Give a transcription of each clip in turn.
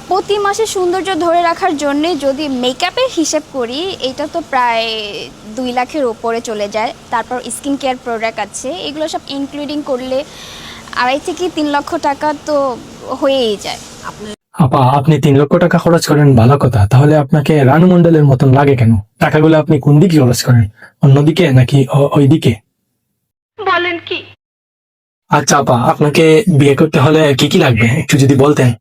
প্রতি মাসে সৌন্দর্য ধরে রাখার জন্যে যদি মেকআপের হিসেব করি, এটা তো প্রায় 2 লাখের ওপরে চলে যায়। তারপর স্কিন কেয়ার প্রোডাক্ট আছে, এগুলো সব ইনক্লুডিং করলে 2.5 থেকে 3 লক্ষ টাকা তো হয়েই যায়। আপা, আপনি 3 লক্ষ টাকা খরচ করেন ভালো কথা, তাহলে আপনাকে রানু মন্ডলের মতন লাগে কেন? টাকাগুলো আপনি কোন দিকে খরচ করেন, অন্যদিকে নাকি ওই দিকে? বলেন কি? আচ্ছা আপা, আপনাকে বিয়ে করতে হলে কি কি লাগবে একটু যদি বলতেন।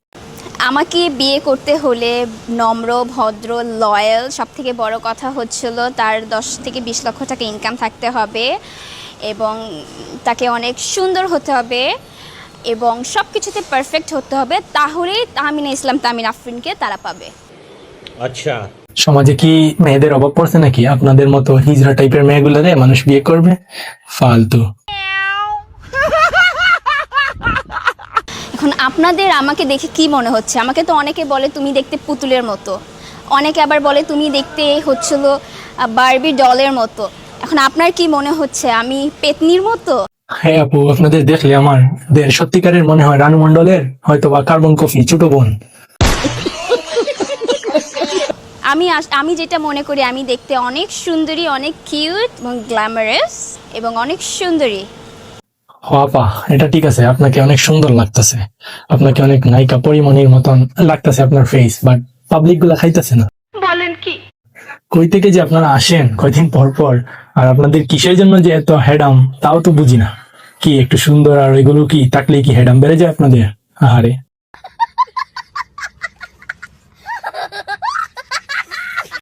আমাকে বিয়ে করতে হলে নম্র, ভদ্র, লয়াল, সব থেকে বড় কথা হচ্ছিল তার 10 থেকে 20 লক্ষ টাকা ইনকাম থাকতে হবে, এবং তাকে অনেক সুন্দর হতে হবে, এবং সব কিছুতে পারফেক্ট হতে হবে। তাহলেই তাহমিনা ইসলাম তাহমিনা আফরিনকে তারা পাবে। अच्छा। সমাজে কি মেয়েদের অভাব পড়ছে নাকি আপনাদের মতো হিজড়া টাইপের মেয়েগুলোরে মানুষ বিয়ে করবে? ফালতু। এখন আপনাদের আমাকে দেখে কি মনে হচ্ছে? আমাকে তো অনেকে বলে তুমি দেখতে পুতুলের মতো, অনেকে আবার বলে তুমি দেখতে হচ্ছিল বারবি ডলের মতো। এখন আপনার কি মনে হচ্ছে আমি পেতনির মতো? হ্যাঁ আপু, আপনাদের দেখলে আমার সত্যিকারের মনে হয় রানু মন্ডলের হয়তো বা কার্বন কফি ছোট বোন। আমি যেটা মনে করি, আমি দেখতে অনেক সুন্দরী, অনেক কিউট এবং গ্ল্যামারাস এবং অনেক সুন্দরী। ও আপা, এটা ঠিক আছে, আপনাকে অনেক সুন্দর লাগতেছে, আপনাকে অনেক নায়িকা পরিমণির মতন লাগতেছে আপনার ফেস, বাট পাবলিক গুলা খাইতেছে না। বলেন কি? কই থেকে যে আপনারা আসেন কয়দিন পর পর, আর আপনাদের কিসের জন্য যে এত হেডাম তাও তো বুঝি না। কি একটু সুন্দর আর ওইগুলো কি থাকলেই কি হেডাম বেড়ে যায় আপনাদের? আহারে।